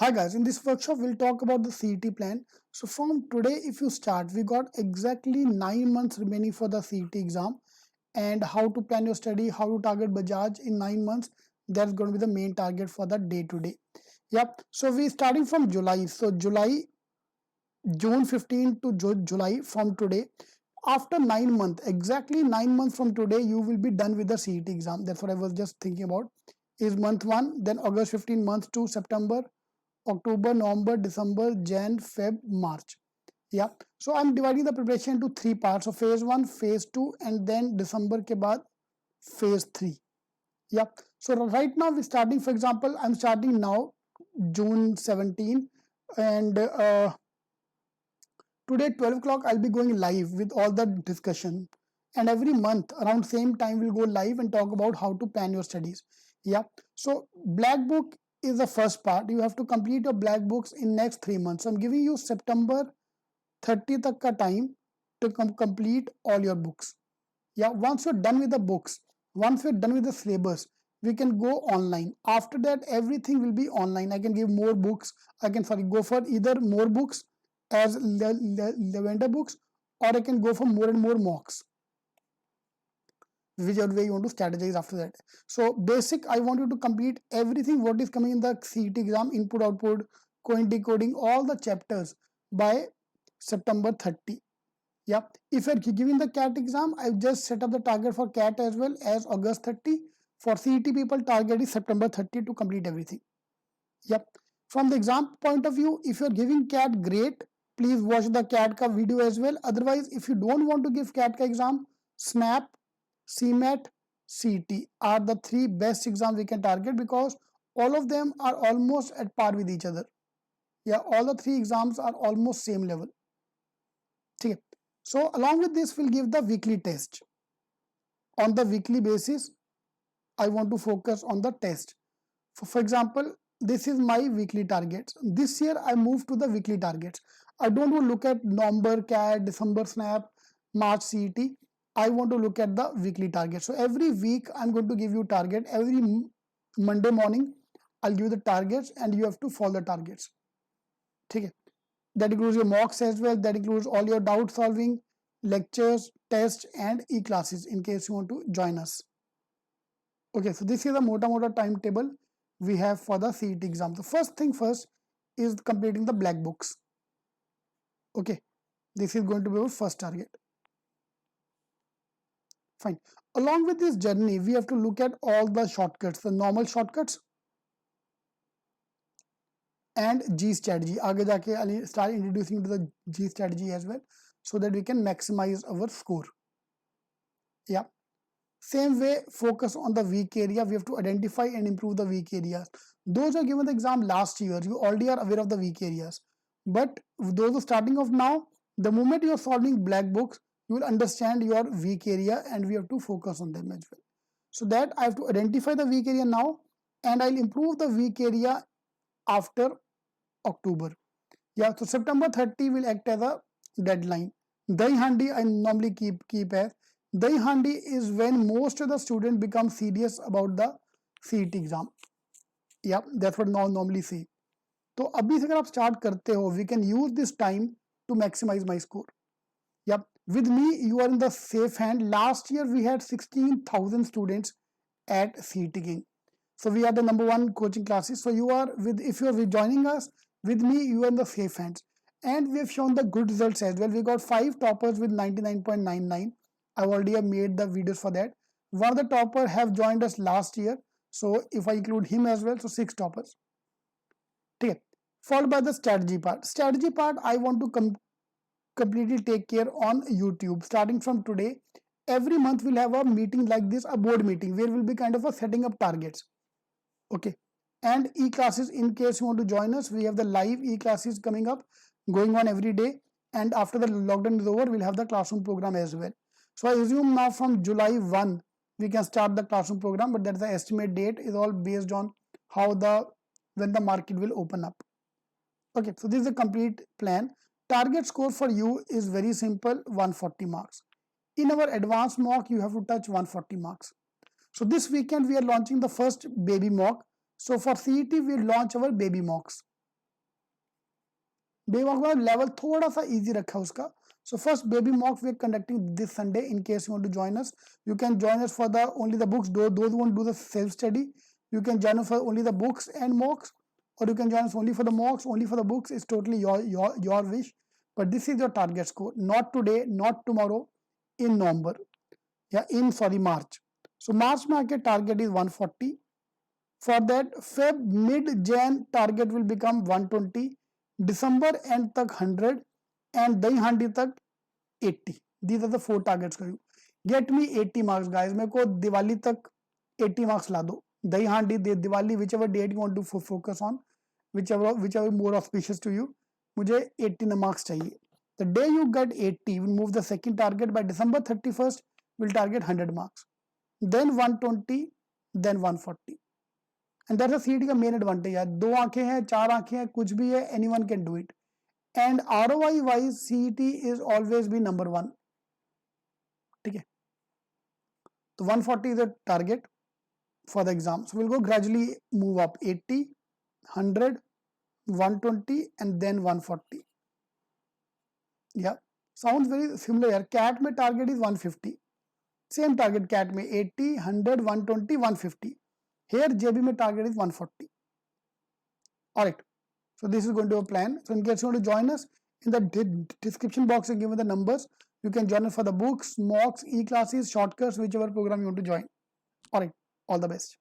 Hi guys, in this workshop we'll talk about the CET plan. So from today if you start, we got exactly 9 months remaining for the CET exam, and how to plan your study, how to target Bajaj in 9 months. That's going to be the main target for the day to day. Yep. So we starting from July. So June 15 to July from today. After 9 months, exactly 9 months from today, you will be done with the CET exam. That's what I was just thinking about. Is month 1, then August 15, month 2, September, October, November, December, Jan, Feb, March. Yeah. So I'm dividing the preparation into 3 parts. So phase 1, phase 2, and then December ke baad phase 3. Yeah. So right now we're starting, for example, I'm starting now June 17, and today 12 o'clock I'll be going live with all the discussion, and every month around same time we'll go live and talk about how to plan your studies. Yeah. So black book is the first part. You have to complete your black books in next 3 months. I'm giving you September 30 tak ka time to complete all your books. Yeah. Once you're done with the books, once we're done with the syllabus, we can go online. After that, everything will be online. I can give more books. I can go for either more books as Lavender books, or I can go for more and more mocks, whichever way you want to strategize after that. So basic, I want you to complete everything what is coming in the CET exam, input, output, coin decoding, all the chapters by September 30. Yeah. If you're giving the CAT exam, I've just set up the target for CAT as well as August 30. For CET people, target is September 30 to complete everything. Yep. From the exam point of view, if you're giving CAT, great. Please watch the CAT ka video as well. Otherwise, if you don't want to give CAT ka exam, SNAP, CMAT, CET are the 3 best exams we can target, because all of them are almost at par with each other. Yeah, all the 3 exams are almost same level. Okay. So along with this, we'll give the weekly test. On the weekly basis, I want to focus on the test. For example, this is my weekly targets. This year I moved to the weekly targets. I don't want to look at November CAT, December SNAP, March CET. I want to look at the weekly target. So every week I'm going to give you target. Every Monday morning I'll give you the targets, and you have to follow the targets. Okay. That includes your mocks as well. That includes all your doubt solving, lectures, tests, and e-classes in case you want to join us. Okay, so this is the mota timetable we have for the CET exam. The first thing first is completing the black books. Okay, this is going to be our first target. Fine. Along with this journey, we have to look at all the shortcuts, the normal shortcuts and G strategy. Aage jaake I'll start introducing to the G strategy as well, so that we can maximize our score. Yeah. Same way, focus on the weak area. We have to identify and improve the weak areas. Those who are given the exam last year, you already are aware of the weak areas. But those who are starting off now, the moment you are solving black books, you will understand your weak area, and we have to focus on them as well. So that I have to identify the weak area now, and I'll improve the weak area after October. Yeah, so September 30 will act as a deadline. Dahi handi I normally keep as Dahi handi is when most of the students become serious about the CET exam. Yeah, that's what normally say. तो अभी से अगर आप start करते हो, we can use this time to maximize my score. Yep. With me, you are in the safe hand. Last year we had 16,000 students at CET King. So we are the #1 coaching classes. So you are if you are joining us with me, you are in the safe hands. And we have shown the good results as well. We got 5 toppers with 99.99. I already have made the videos for that. One of the topper have joined us last year. So if I include him as well, so 6 toppers. Okay. Followed by the strategy part. Strategy part, I want to completely take care on YouTube. Starting from today, every month we'll have a meeting like this, a board meeting, where we'll be kind of setting up targets. Okay. And e-classes, in case you want to join us, we have the live e-classes coming up, going on every day. And after the lockdown is over, we'll have the classroom program as well. So I assume now from July 1, we can start the classroom program, but that's the estimate date, is all based on when the market will open up. Okay, so this is the complete plan. Target score for you is very simple, 140 marks. In our advanced mock, you have to touch 140 marks. So this weekend we are launching the first baby mock. So for CET, we launch our baby mocks. Baby mock में level थोड़ा सा easy रखा है उसका. So first baby mock we are conducting this Sunday. In case you want to join us, you can join us for the only the books. Those who want to do the self study, you can join us for only the books and mocks, or you can join us only for the mocks, only for the books. It's totally your wish. But this is your target score. Not today, not tomorrow. In November, March. So March market target is 140. For that, Feb mid Jan target will become 120. December end तक 100 and दही हांडी तक 80. These are the 4 targets for you. Get me 80 marks, guys. मेरे को दिवाली तक 80 marks ला दो. दही हांडी Diwali, whichever date you want to focus on, whichever more auspicious to you. मुझे 80 marks चाहिए. The day you get 80, you will move the second target. By December 31st, we'll target 100 marks. Then 120, then 140. And that's a CET का main advantage है. 2 आंखें हैं, 4 आंखें हैं, कुछ भी है, anyone can do it. And ROI wise, CET is always be number 1. ठीक है. So 140 is the target for the exam. So we'll go gradually move up 80, 100, 120 and then 140. Yeah. Sounds very similar. CAT में target is 150. Same target CAT में 80, 100, 120, 150. Here JB में target is 140. Alright. So this is going to be a plan. So in case you want to join us, in the description box and given the numbers, you can join us for the books, mocks, e-classes, shortcuts, whichever program you want to join. Alright. All the best.